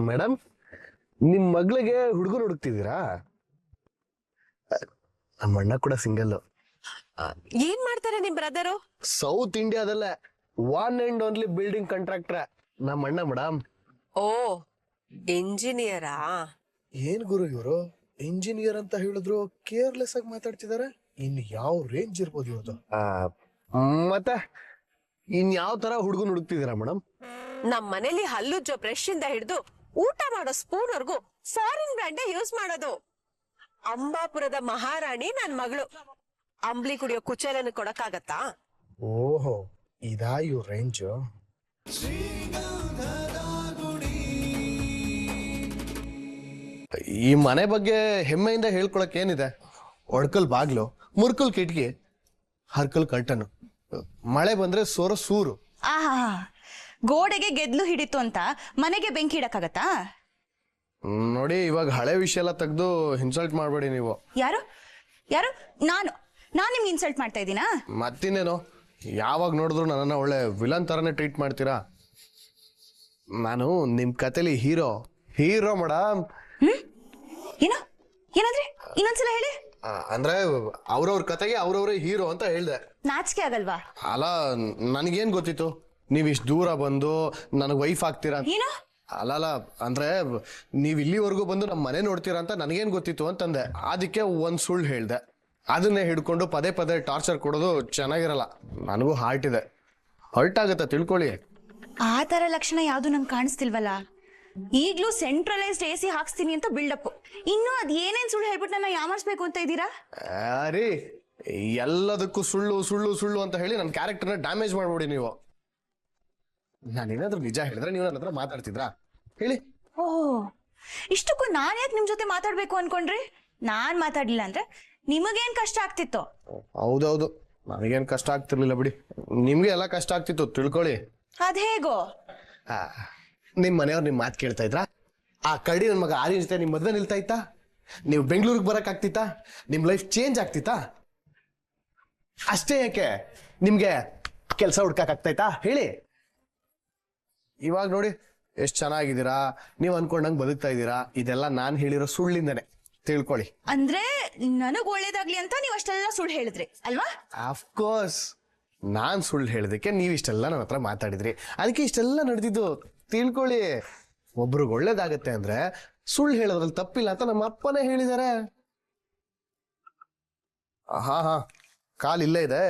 Madam, ನಿಮ್ ಮಗಳಿಗೆ ಹುಡುಗರು ಹುಡುಕ್ತಿದ್ದೀರಾ? ನಮ್ಮ ಅಣ್ಣ ಕೂಡ ಸಿಂಗಲ್. ಏನ್ ಮಾಡ್ತಾರೆ ನಿಮ್ ಬ್ರದರು? ಸೌತ್ ಇಂಡಿಯಾದಲ್ಲೇ one and only building contractor ನಮ್ಮ ಅಣ್ಣ ಮೇಡಮ್. ಓ, ಇಂಜಿನಿಯರಾ? ಏನ್ ಗುರು ಇವರು ಇಂಜಿನಿಯರ್ ಅಂತ ಹೇಳಿದ್ರು ಕೇರ್ಲೆಸ್ ಆಗಿ ಮಾತಾಡ್ತಿದಾರೆ. ಇನ್ ಯಾವ ರೇಂಜ್ ಇರ್ಬೋದು ಇವ್ರದ್ದು? ಮತ್ತೆ ಇನ್ ಯಾವ ತರ ಹುಡುಗನ್ ಹುಡುಕ್ತಿದ್ದೀರಾ ಮೇಡಮ್? ನಮ್ ಮನೇಲಿ ಹಲ್ಲುಜ್ಜೋ ಬ್ರಷ್ ಇಂದ ಹಿಡಿದು ಊಟ ಮಾಡೋ ಸ್ಪೂನ್ ವರ್ಗೂ ಫಾರಿನ್ ಬ್ರ್ಯಾಂಡ್ ಯೂಸ್ ಮಾಡೋದು. ಅಂಬಾಪುರದ ಮಹಾರಾಣಿ ನನ್ ಮಗಳು. ಅಂಬ್ಲಿ ಕುಡಿಯೋ ಕುಚೇಲನ್ನು ಕೊಡಕ್ಕಾಗತ್ತಾ? ಓಹೋ, ಇದಾ ಇವ್ರ ರೇಂಜ್? ಈ ಮನೆ ಬಗ್ಗೆ ಹೆಮ್ಮೆಯಿಂದ ಹೇಳ್ಕೊಳಕ್ ಏನಿದೆ? ಒಡ್ಕಲ್ ಬಾಗ್ಲು, ಮುರ್ಕಲ್ ಕಿಟಕಿ, ಹರ್ಕಲ್ ಕರ್ಟನ್, ಮಳೆ ಬಂದ್ರೆ ಸೋರೋ ಸೂರು. ಆಹಾ, ಗೋಡೆಗೆ ಗೆದ್ಲು ಹಿಡಿತು ಅಂತ ಮನೆಗೆ ಬೆಂಕಿ ಇಡಕ್ಕಾಗತ್ತಾ? ನೋಡಿ, ಇವಾಗ ಹಳೆ ವಿಷಯ ಎಲ್ಲ ತೆಗ್ದು ಇನ್ಸಲ್ಟ್ ಮಾಡ್ಬೇಡಿ ನೀವು. ಯಾರು ಯಾರು? ನಾನು ನಿಮ್ಗೆ ಇನ್ಸಲ್ಟ್ ಮಾಡ್ತಾ ಇದ್ದೀನಾ? ಮತ್ತಿನ್ನೇನು, ಯಾವಾಗ ನೋಡಿದ್ರು ನನ್ನನ್ನ ಒಳ್ಳೆ ವಿಲನ್ ತರನೇ ಟ್ರೀಟ್ ಮಾಡ್ತೀರಾ. ನಾನು ನಿಮ್ ಕತೆಲಿ ಹೀರೋ ಮೇಡಮ್. ಏನು ಏನಂದ್ರೆ ಇನ್ನೊಂದ್ಸಲ ಹೇಳಿ. ಅಂದ್ರೆ ಅವ್ರವ್ರ ಕತೆಗೆ ಅವ್ರವ್ರೇ ಹೀರೋ ಅಂತ ಹೇಳ್ದೆ. ನಾಚಿಕೆ ಆಗಲ್ವಾ? ಅಲ್ಲ, ನನಗೇನ್ ಗೊತ್ತಿತ್ತು ನೀವ್ ಇಷ್ಟು ದೂರ ಬಂದು ನನಗ್ ವೈಫ್ ಆಗ್ತೀರಾ? ಏನು? ಅಲ್ಲ, ಅಂದ್ರೆ ನೀವ್ ಇಲ್ಲಿವರೆಗೂ ಬಂದು ನಮ್ಮ ಮನೆ ನೋಡ್ತೀರಾ ಅಂತ ನನಗೇನ್ ಗೊತ್ತಿತ್ತು ಅಂತಂದೆ. ಅದಕ್ಕೆ ಒಂದ್ ಸುಳ್ಳು ಹೇಳ್ದೆ. ಅದನ್ನೇ ಹಿಡ್ಕೊಂಡು ಪದೇ ಪದೇ ಟಾರ್ಚರ್ ಕೊಡೋದು ಚೆನ್ನಾಗಿರಲ್ಲ. ನನಗೂ ಹಾರ್ಟ್ ಇದೆ, ಹರ್ಟ್ ಆಗತ್ತೆ, ತಿಳ್ಕೊಳ್ಳಿ. ಆ ತರ ಲಕ್ಷಣ ಯಾವ್ದು ನಂಗೆ ಕಾಣಿಸ್ತಿಲ್ವಲ್ಲ. ಈಗ್ಲೂ ಸೆಂಟ್ರಲೈಸ್ಡ್ AC ಹಾಕ್ಸ್ತೀನಿ ಅಂತ ಬಿಲ್ಡಪ್. ಇನ್ನು ಅದ್ ಏನೇನ್ ಸುಳ್ಳು ಹೇಳ್ಬಿಟ್ಟು ನನ್ನ ಯಾಮಾರಿಸ್ಬೇಕು ಅಂತ ಇದ್ದೀರಾ? ರೀ, ಎಲ್ಲದಕ್ಕೂ ಸುಳ್ಳು ಸುಳ್ಳು ಸುಳ್ಳು ಅಂತ ಹೇಳಿ ನನ್ನ ಕ್ಯಾರೆಕ್ಟರ್ನ ಡ್ಯಾಮೇಜ್ ಮಾಡ್ಬಿಡಿ ನೀವು. ನಾನೇನಾದ್ರೂ ನಿಜ ಹೇಳಿದ್ರೆ ನೀವು ನನ್ನ ಹತ್ರ ಮಾತಾಡ್ತಿದ್ರಾ ಹೇಳಿ? ಓಹ್, ಇಷ್ಟಕ್ಕೂ ನಾನ್ ಯಾಕೆ ನಿಮ್ ಜೊತೆ ಮಾತಾಡ್ಬೇಕು ಅನ್ಕೊಂಡ್ರಿ? ನಾನ್ ಮಾತಾಡ್ಲಿಲ್ಲ ಅಂದ್ರೆ ನಿಮಗೇನ್ ಕಷ್ಟ ಆಗ್ತಿತ್ತು? ಹೌದೌದು, ನನಗೇನ್ ಕಷ್ಟ ಆಗ್ತಿರ್ಲಿಲ್ಲ ಬಿಡಿ, ನಿಮ್ಗೆ ಎಲ್ಲ ಕಷ್ಟ ಆಗ್ತಿತ್ತು, ತಿಳ್ಕೊಳ್ಳಿ. ಅದೇಗೋ? ನಿಮ್ ಮನೆಯವ್ರು ನಿಮ್ ಮಾತು ಕೇಳ್ತಾ ಇದ್ರಾ? ಆ ಕರಡಿ ನನ್ ಮಗ ಆರಿ ಜೊತೆ ನಿಮ್ ಮದ್ವೆ ನಿಲ್ತಾ ಇತ್ತಾ? ನೀವು ಬೆಂಗಳೂರಿಗೆ ಬರಕ್ ಆಗ್ತಿತ್ತಾ? ನಿಮ್ ಲೈಫ್ ಚೇಂಜ್ ಆಗ್ತಿತ್ತಾ? ಅಷ್ಟೇ ಯಾಕೆ ನಿಮ್ಗೆ ಕೆಲಸ ಹುಡ್ಕಕ್ ಆಗ್ತಾಯ್ತಾ ಹೇಳಿ? ಇವಾಗ ನೋಡಿ ಎಷ್ಟ್ ಚೆನ್ನಾಗಿದ್ದೀರಾ, ನೀವ್ ಅನ್ಕೊಂಡಂಗ್ ಬದುಕ್ತಾ ಇದ್ದೀರಾ. ಇದೆಲ್ಲ ನಾನ್ ಹೇಳಿರೋ ಸುಳ್ಳಿಂದನೆ, ತಿಳ್ಕೊಳ್ಳಿ. ಅಂದ್ರೆ ನನಗ್ ಒಳ್ಳೇದಾಗ್ಲಿ ಅಂತ ನೀವ್ ಅಷ್ಟೆಲ್ಲ ಸುಳ್ಳು ಹೇಳಿದ್ರಿ ಅಲ್ವಾ? ಅಫ್ಕೋರ್ಸ್, ನಾನ್ ಸುಳ್ಳು ಹೇಳೋದಕ್ಕೆ ನೀವ್ ಇಷ್ಟೆಲ್ಲ ನನ್ನ ಹತ್ರ ಮಾತಾಡಿದ್ರಿ, ಅದಕ್ಕೆ ಇಷ್ಟೆಲ್ಲ ನಡೆದಿದ್ದು, ತಿಳ್ಕೊಳ್ಳಿ. ಒಬ್ರಿಗೆ ಒಳ್ಳೇದಾಗತ್ತೆ ಅಂದ್ರೆ ಸುಳ್ಳು ಹೇಳೋದ್ರಲ್ಲಿ ತಪ್ಪಿಲ್ಲ ಅಂತ ನಮ್ಮ ಅಪ್ಪನೇ ಹೇಳಿದ್ದಾರೆ. ಹಾ, ಕಾಲ್ ಇಲ್ಲೇ ಇದೆ,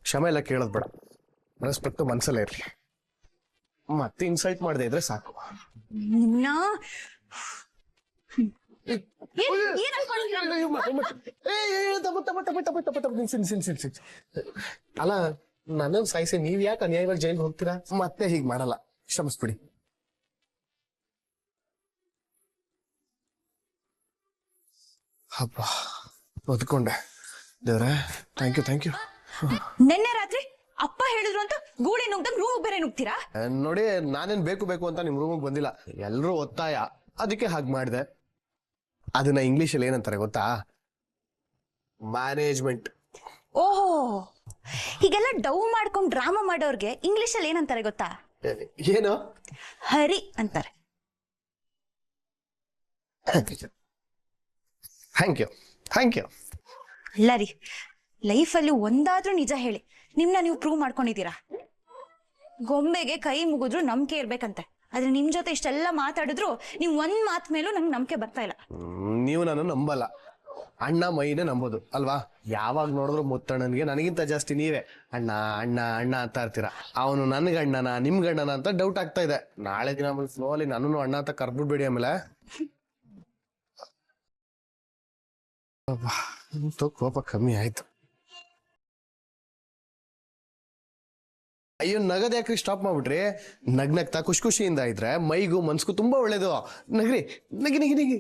ಕ್ಷಮೆ ಎಲ್ಲ ಕೇಳೋದ್ ಬೇಡ, ರೆಸ್ಪೆಕ್ಟ್ ಮನ್ಸಲ್ಲೇ ಇರ್ಲಿ. ಮತ್ತೆ ಇನ್ಸಲ್ಟ್ ಮಾಡದೆ ಇದ್ರೆ ಸಾಕು. ನಿಮ್ನ ಅಲ್ಲ, ನನ್ನ ಸಾಯಿಸಿ ನೀವ್ ಯಾಕೆ ಅನ್ಯಾಯವಾಗಿ ಜೈಲ್ಗೆ ಹೋಗ್ತೀರಾ? ಮತ್ತೆ ಹೀಗ್ ಮಾಡಲ್ಲ, ಕ್ಷಮಿಸ್ಬಿಡಿ. ಹಬ್ಬ, ಒದ್ಕೊಂಡೆ. ದೇವ್ರೆ, ಥ್ಯಾಂಕ್ ಯು. ನಿನ್ನೆ ರಾತ್ರಿ ಅಪ್ಪ ಹೇಳಿದ್ರು ಅಂತ ಗೂಳಿ ನುಗ್ದಂಗ್ ರೂಮ್ ಬೇರೆ ನುಗ್ತೀರಾ? ನೋಡಿ, ನಾನೇನ್ ಬೇಕು ಅಂತ ನಿಮ್ ರೂಮಿಗೆ ಬಂದಿಲ್ಲ, ಎಲ್ರೂ ಒತ್ತಾಯ, ಅದಕ್ಕೆ ಹಾಗೆ ಮಾಡಿದೆ. ಅದನ್ನ ಇಂಗ್ಲಿಷಲ್ಲಿ ಏನಂತಾರೆ ಗೊತ್ತಾ? ಮ್ಯಾನೇಜ್ಮೆಂಟ್. ಓಹೋ, ಹೀಗೆಲ್ಲ ಡೌ ಮಾಡ್ಕೊಂಡ್ ಡ್ರಾಮಾ ಮಾಡೋರ್ಗೆ ಇಂಗ್ಲಿಷ್ ಅಲ್ಲಿ ಏನಂತಾರೆ ಗೊತ್ತಾ? ಏನು? ಹರಿ ಅಂತಾರೆ. Thank you. ಅಲ್ಲ ರೀ, ಲೈಫಲ್ಲಿ ಒಂದಾದ್ರೂ ನಿಜ ಹೇಳಿ ನಿಮ್ನ ನೀವು ಪ್ರೂವ್ ಮಾಡ್ಕೊಂಡಿದ್ದೀರಾ. ಗೊಂಬೆಗೆ ಕೈ ಮುಗಿದ್ರು ನಂಬಿಕೆ ಇರ್ಬೇಕಂತೆ, ಆದ್ರೆ ನಿಮ್ ಜೊತೆ ಇಷ್ಟೆಲ್ಲ ಮಾತಾಡಿದ್ರು ನೀವ್ ಒಂದ್ ಮಾತ್ ಮೇಲೂ ನಂಗೆ ನಂಬಿಕೆ ಬರ್ತಾ ಇಲ್ಲ. ನೀವು ನಾನು ನಂಬಲ್ಲ, ಅಣ್ಣ ಮೈನೇ ನಂಬೋದು ಅಲ್ವಾ? ಯಾವಾಗ ನೋಡಿದ್ರು ಮುತ್ತಣ್ಣನ್ಗೆ ನನಗಿಂತ ಜಾಸ್ತಿ ನೀವೇ ಅಣ್ಣ ಅಣ್ಣ ಅಣ್ಣ ಅಂತ ಇರ್ತೀರಾ. ಅವನು ನನ್ಗಣ್ಣನ ನಿಮ್ಗಣ್ಣನ ಅಂತ ಡೌಟ್ ಆಗ್ತಾ ಇದೆ. ನಾಳೆ ದಿನ ಆಮೇಲೆ ಸ್ಲೋಲಿ ನನ್ನನ್ನು ಅಣ್ಣ ಅಂತ ಕರ್ಬಿಡ್ಬೇಡಿ. ಆಮೇಲೆ ಕೋಪ ಕಮ್ಮಿ ಆಯ್ತು. ಅಯ್ಯೋ, ನಗದ್ ಯಾಕ್ರಿ ಸ್ಟಾಪ್ ಮಾಡ್ಬಿಟ್ರಿ? ನಗ್ನಗ್ತಾ ಖುಷಿಯಿಂದ ಇದ್ರೆ ಮೈಗೂ ಮನ್ಸ್ಗೂ ತುಂಬಾ ಒಳ್ಳೇದು. ನಗ್ರಿ, ನಗಿ.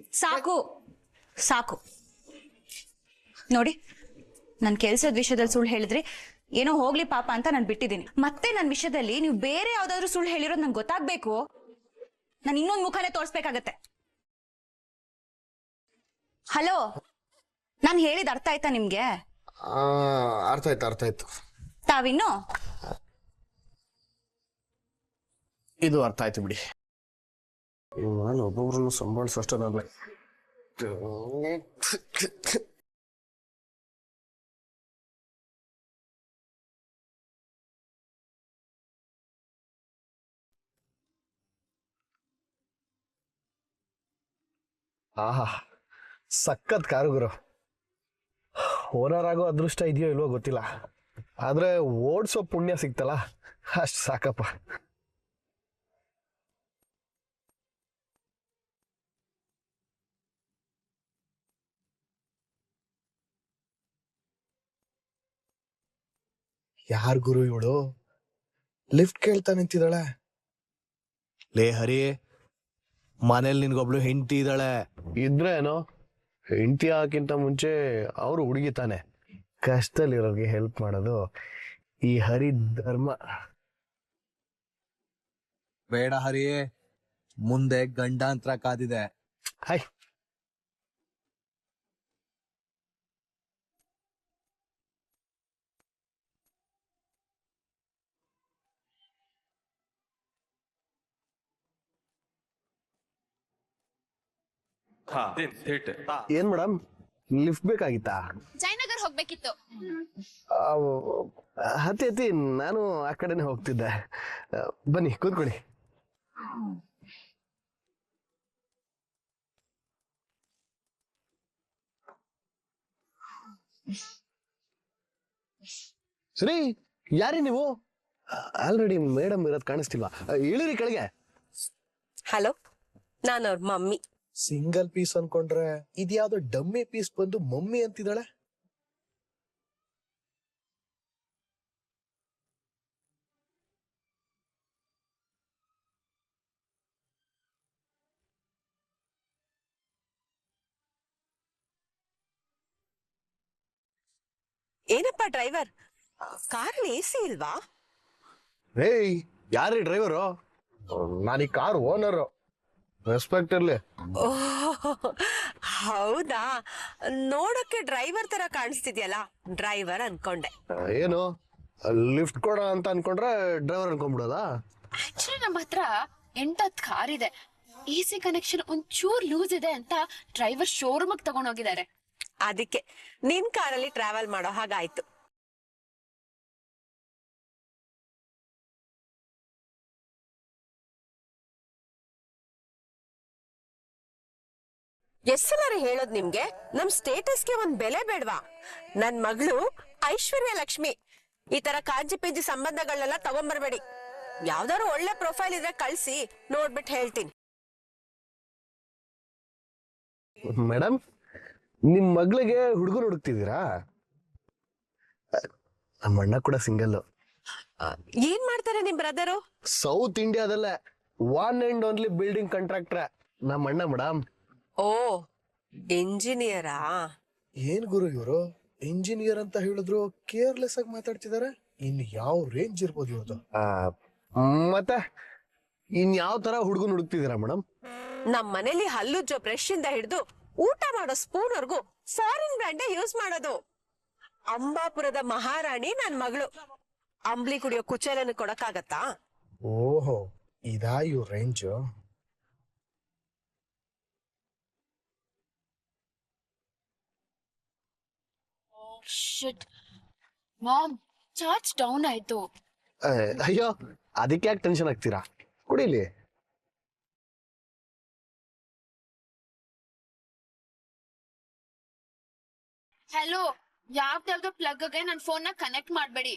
ಸಾಕು ನೋಡಿ, ನನ್ ಕೆಲ್ಸದ ವಿಷಯದಲ್ಲಿ ಸುಳ್ಳು ಹೇಳಿದ್ರಿ, ಏನೋ ಹೋಗ್ಲಿ ಪಾಪ ಅಂತ ನಾನು ಬಿಟ್ಟಿದ್ದೀನಿ. ಮತ್ತೆ ನನ್ನ ವಿಷಯದಲ್ಲಿ ನೀವು ಬೇರೆ ಯಾವ್ದಾದ್ರು ಸುಳ್ಳು ಹೇಳಿರೋದು ನಂಗೆ ಗೊತ್ತಾಗ್ಬೇಕು. ನಾನು ಇನ್ನೊಂದು ಮುಖನೇ ತೋರಿಸ್ಬೇಕಾಗತ್ತೆ. ಹಲೋ, ನಾನು ಹೇಳಿದ ಅರ್ಥ ಆಯ್ತಾ ನಿಮ್ಗೆ? ಅರ್ಥ ಆಯ್ತು. ತಾವಿನ್ನು ಇದು ಅರ್ಥ ಆಯ್ತು ಬಿಡಿ. ನಾನು ಒಬ್ಬೊಬ್ರನ್ನು ಸಂಭಾಳಿಸೋಷ್ಟು ನಾನು ಆಹಾ ಸಖತ್ ಕಾರು ಗುರು. ಓನರ್ ಆಗೋ ಅದೃಷ್ಟ ಇದೆಯೋ ಇಲ್ವೋ ಗೊತ್ತಿಲ್ಲ, ಆದ್ರೆ ಓಡಿಸೋ ಪುಣ್ಯ ಸಿಕ್ತಲ್ಲ ಅಷ್ಟು ಸಾಕಪ್ಪ. ಯಾರ್ ಗುರು ಇವಳು ಲಿಫ್ಟ್ ಕೇಳ್ತಾ ನಿಂತಿದ್ದಾಳೆ? ಲೇ ಹರಿ, ಮನೇಲಿ ನಿನ್ಗೊಬ್ಳು ಹೆಂಡತಿ ಇದ್ದಾಳೆ. ಇದ್ರೇನೋ, ಹೆಂಡತಿ ಹಾಕಿಂತ ಮುಂಚೆ ಅವರು ಹುಡುಗಿ ತಾನೆ. ಕಷ್ಟದಲ್ಲಿರೋರಿಗೆ ಹೆಲ್ಪ್ ಮಾಡೋದು ಈ ಹರಿ ಧರ್ಮ. ಬೇಡ ಹರಿ, ಮುಂದೆ ಗಂಡಾಂತರ ಕಾದಿದೆ. ಹಾಯ್, ಏನ್ ಮೇಡಮ್, ಲಿಫ್ಟ್ ಬೇಕಾಗಿತ್ತಾ? ಜಯನಗರ್ ಹೋಗ್ಬೇಕಿತ್ತು. ಹತ್ತಿ ಹತ್ತಿ ನಾನು ಆ ಕಡೆನೆ ಹೋಗ್ತಿದ್ದೆ. ಬನ್ನಿ ಕೂತ್ಕೊಳ್ಳಿ. ಸರಿ, ಯಾರಿ ನೀವು? ಆಲ್ರೆಡಿ ಮೇಡಮ್ ಇರೋದ್ ಕಾಣಿಸ್ತಿಲ್ವಾ? ಇಳಿರಿ ಕೆಳಗೆ. ಹಲೋ, ನಾನು ಅವ್ರ ಮಮ್ಮಿ. ಸಿಂಗಲ್ ಪೀಸ್ ಅನ್ಕೊಂಡ್ರೆ ಇದ್ಯಾವ್ದೋ ಡಮ್ಮಿ ಪೀಸ್ ಬಂದು ಮಮ್ಮಿ ಅಂತಿದ್ದಾಳೆ. ಏನಪ್ಪ ಡ್ರೈವರ್, ಕಾರ್ ಎಸಿ ಇಲ್ವಾ? ಏಯ್, ಯಾರೀ ಡ್ರೈವರು? ನಾನು ಈ ಕಾರ್ ಓನರು, ರೆಸ್ಪೆಕ್ಟ್ ಇರ್ಲಿ. ಓಹ್, ಹೌದಾ? ನೋಡಕ್ಕೆ ಡ್ರೈವರ್ ತರ ಕಾಣಿಸ್ತಿದ್ಯಲ್ಲ, ಡ್ರೈವರ್ ಅನ್ಕೊಂಡೆ. ಏನು ಲಿಫ್ಟ್ ಕೊಡ ಅಂತ ಅನ್ಕೊಂಡ್ರೆ ಡ್ರೈವರ್ ಅನ್ಕೊಂಡ್ಬಿಡೋದಾ? ಆಕ್ಚುಲಿ ನಮ್ಮ ಹತ್ರ 8-10 ಕಾರ್ ಇದೆ. ಎಸಿ ಕನೆಕ್ಷನ್ ಒಂಚೂರ್ ಲೂಸ್ ಇದೆ ಅಂತ ಡ್ರೈವರ್ ಶೋರೂಮ್ ತಗೊಂಡೋಗಿದ್ದಾರೆ. ಅದಕ್ಕೆ ನಿನ್ ಕಾರಲ್ಲಿ ಟ್ರಾವೆಲ್ ಮಾಡೋ ಹಾಗಾಯ್ತು. ಎಷ್ಟೆಲ್ಲಾರು ಹೇಳೋದ್ ನಿಮ್ಗೆ, ನಮ್ ಸ್ಟೇಟಸ್ಗೆ ಒಂದ್ ಬೆಲೆ ಬೇಡ್ವಾ? ನನ್ ಮಗಳು ಐಶ್ವರ್ಯ ಲಕ್ಷ್ಮಿ, ಈ ತರ ಕಾಂಜಿ ಪಿಂಜಿ ಸಂಬಂಧಗಳನ್ನೆಲ್ಲ ತಗೊಂಬರ್ಬೇಡಿ. ಯಾವ್ದಾದ್ರು ಒಳ್ಳೆ ಪ್ರೊಫೈಲ್ ಇದ್ರೆ ಕಳ್ಸಿ, ನೋಡ್ಬಿಟ್ಟು ಹೇಳ್ತೀನಿ. ಮೇಡಮ್, ನಿಮ್ ಮಗಳಿಗೆ ಹುಡುಗರು ಹುಡುಕ್ತಿದ್ದೀರಾ? ನಮ್ಮ ಅಣ್ಣ ಕೂಡ ಸಿಂಗಲ್. ಏನ್ ಮಾಡ್ತಾರೆ ನಿಮ್ ಬ್ರದರು? ಸೌತ್ ಇಂಡಿಯಾದಲ್ಲೇ one and only building contractor ನಮ್ಮ ಅಣ್ಣ ಮೇಡಮ್. ಓ, ಇಂಜಿನಿಯರಾ? ಏನ್ ಗುರು ಇವರು ಇಂಜಿನಿಯರ್ ಅಂತ ಹೇಳಿದ್ರು ಕೇರ್ಲೆಸ್ ಆಗಿ ಮಾತಾಡ್ತಿದಾರೆ. ಇನ್ ಯಾವ ರೇಂಜ್ ಇರ್ಬೋದು ಇವ್ರದ್ದು? ಮತ್ತೆ ಇನ್ ಯಾವ ತರ ಹುಡುಗನ್ ಹುಡುಕ್ತಿದ್ದೀರಾ ಮೇಡಮ್? ನಮ್ ಮನೇಲಿ ಹಲ್ಲುಜ್ಜೋ ಬ್ರಷ್ ಇಂದ ಹಿಡಿದು ಊಟ ಮಾಡೋ ಸ್ಪೂನ್ ವರ್ಗೂ ಫಾರಿನ್ ಬ್ರ್ಯಾಂಡ್ ಯೂಸ್ ಮಾಡೋದು. ಅಂಬಾಪುರದ ಮಹಾರಾಣಿ ನನ್ ಮಗಳು. ಅಂಬ್ಲಿ ಕುಡಿಯೋ ಕುಚೇಲನ್ನು ಕೊಡಕ್ಕಾಗತ್ತಾ? ಓಹೋ, ಇದಾ ಇವ್ರ ರೇಂಜ್? ಶಿಟ್ ಮಾಮ್, ಚಾರ್ಜ್ ಡೌನ್ ಆಯ್ತು. ಅಯ್ಯೋ, ಅದಕ್ಕೆ ಯಾಕೆ ಟೆನ್ಷನ್ ಆಗ್ತೀರಾ? ಕುಡಿಲಿ. ಹಲೋ, ಯಾವ್ದಾವ್ದೋ ಪ್ಲಗ್ಗೆ ನನ್ ಫೋನ್ ನ ಕನೆಕ್ಟ್ ಮಾಡ್ಬೇಡಿ.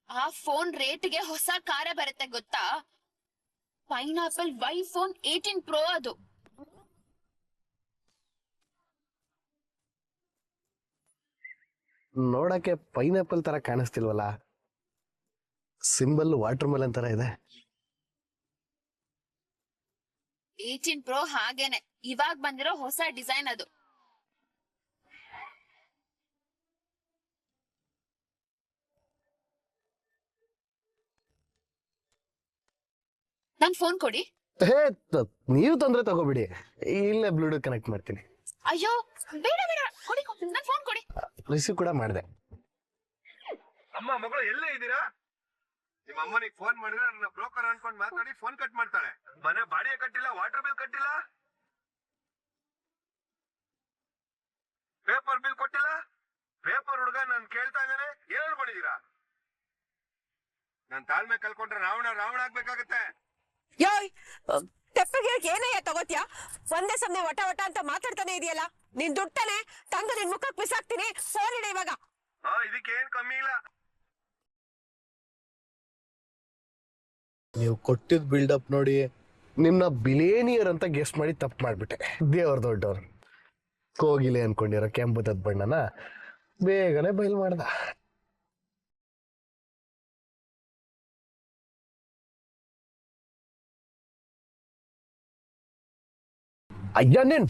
ಆ ಫೋನ್ ರೇಟ್ಗೆ ಹೊಸ ಕಾರೇ ಬರುತ್ತೆ ಗೊತ್ತಾ? ಪೈನಾಪಲ್ ಐಫೋನ್ 18 Pro ಅದು. ನೋಡಕ್ಕೆ ಪೈನಾಪಲ್ ತರ ಕಾಣಿಸ್ತಿಲ್ವಲ್ಲ? ಸಿಂಬಲ್ ವಾಟರ್ ಮೆಲನ್ ತರ ಇದೆ. 18 Pro ಹಾಗೇನೆ, ಇವಾಗ ಬಂದಿರೋ ಹೊಸ ಡಿಸೈನ್ ಅದು. ನನ್ ಫೋನ್ ಕೊಡಿ. ಹೇ, ನೀವು ತೊಂದ್ರೆ ತಗೋಬಿಡಿ, ಇಲ್ಲೇ ಬ್ಲೂಟೂತ್ ಕನೆಕ್ಟ್ ಮಾಡ್ತೀನಿ. ಅಯ್ಯೋ, ಬೇಡ ಬೇಡ, ಕೊಡಿ, ನನ್ ಫೋನ್ ಕೊಡಿ. ರಿಸೀವ್ ಕೂಡ ಮಾಡಿದೆ. ಅಮ್ಮ, ಮಗಳು ಎಲ್ಲೇ ಇದ್ದೀರಾ? ನಿಮ್ಮ ಅಮ್ಮನಿಗೆ ಫೋನ್ ಮಾಡಿದ್ರೆ ನನ್ನ ಬ್ರೋಕರ್ ಅನ್ಕೊಂಡ್ ಮಾತಾಡಿ ಫೋನ್ ಕಟ್ ಮಾಡ್ತಾಳೆ. ಮನೆ ಬಾಡಿಗೆ ಕಟ್ಟಿಲ್ಲ, ವಾಟರ್ ಬಿಲ್ ಕಟ್ಟಿಲ್ಲ, ಪೇಪರ್ ಬಿಲ್ ಕೊಟ್ಟಿಲ್ಲ. ಪೇಪರ್ ಹುಡುಗ ನಾನು ಕೇಳ್ತಾ ಇದ್ದಾನೆ, ಏನ್ ಅನ್ಕೊಂಡಿದೀರಾ? ನನ್ ತಾಳ್ಮೆ ಕಲ್ಕೊಂಡ್ರೆ ರಾವಣ ಆಗ್ಬೇಕಾಗತ್ತೆ. ಯೋಯ್ ತೆಪ್ಪಗೆ ಏನಯ್ಯ ತಗೋತ್ಯಾ? ಒಂದೇ ಸಮನೆ ವಟ ವಟ ಅಂತ ಮಾತಾಡ್ತಾನೆ ಇದೆಯಲ್ಲ. ನಿನ್ ದುಡ್ತಾನೆ ತಂದು ನಿನ್ ಮುಖಕ್ ಬಿಸಾಕ್ತೀನಿ. ಫೋನ್ ಇಡ ಇವಾಗ. ಇದಕ್ಕೆ ಏನ್ ಕಮ್ಮಿ ಇಲ್ಲ. ನೀವು ಕೊಟ್ಟಿದ್ ಬಿಲ್ಡಪ್ ನೋಡಿ ನಿಮ್ನ ಬಿಲೇನಿಯರ್ ಅಂತ ಗೆಸ್ಟ್ ಮಾಡಿ ತಪ್ಪು ಮಾಡ್ಬಿಟ್ಟೆ. ದೇವ್ರ ದೊಡ್ಡವ್ರು ಕೋಗಿಲೆ ಅನ್ಕೊಂಡಿರೋ ಕೆಂಪುದದ್ ಬಣ್ಣನ ಬೇಗನೆ ಬಯಲು ಮಾಡ್ದ. ಅಯ್ಯನೇನ್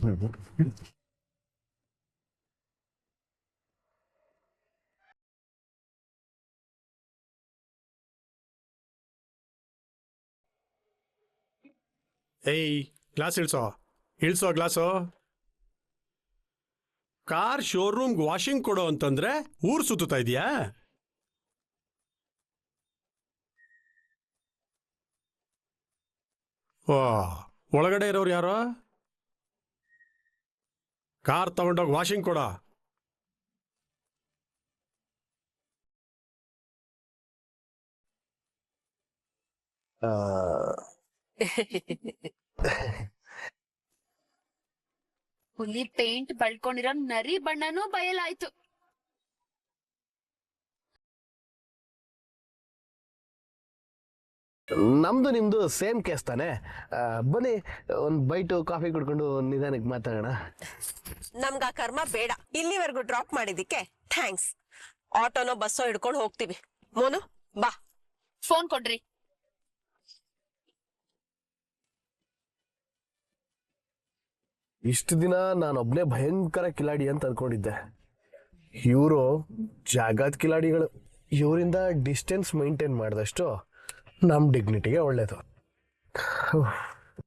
ಏಯ್ ಗ್ಲಾಸ್ ಇಳ್ಸೋ ಗ್ಲಾಸು. ಕಾರ್ ಶೋರೂಮ್ಗೆ ವಾಷಿಂಗ್ ಕೊಡೋ ಅಂತಂದ್ರೆ ಊರ್ ಸುತ್ತಾ ಇದೀಯಾ? ಓ, ಒಳಗಡೆ ಇರೋರು ಯಾರೋ? ಕಾರ್ ತಗೊಂಡೋಗಿ ವಾಷಿಂಗ್ ಕೊಡ. ಹುಲಿ ಪೇಂಟ್ ಬಳ್ಕೊಂಡಿರೋ ನರಿ ಬಣ್ಣನೂ ಬಯಲಾಯ್ತು. ನಮ್ದು ನಿಮ್ದು ಸೇಮ್ ಕೇಸ್ ತಾನೆ. ಬನ್ನಿ ಒಂದ್ ಬೈಟು ಕಾಫಿ ಕುಡ್ಕೊಂಡು ನಿಧಾನಕ್ಕೆ ಮಾತಾಡೋಣ. ನಮ್ಗ ಕರ್ಮ ಬೇಡ. ಇಲ್ಲಿವರೆಗೂ ಡ್ರಾಪ್ ಮಾಡಿದಿಕ್ಕೆ ಥ್ಯಾಂಕ್ಸ್. ಆಟೋನೋ ಬಸ್ಸೋ ಹಿಡ್ಕೊಂಡು ಹೋಗ್ತೀವಿ. ಮೋನು ಬಾ. ಫೋನ್ ಕೊಡ್ರಿ. ಇಷ್ಟು ದಿನ ನಾನೊಬ್ನೇ ಭಯಂಕರ ಕಿಲಾಡಿ ಅಂತ ಅನ್ಕೊಂಡಿದ್ದೆ. ಇವರು ಜಾಗದ ಕಿಲಾಡಿಗಳು. ಇವರಿಂದ ಡಿಸ್ಟೆನ್ಸ್ ಮೈಂಟೈನ್ ಮಾಡಿದಷ್ಟು ನಮ್ಮ ಡಿಗ್ನಿಟಿಗೆ ಒಳ್ಳೇದು.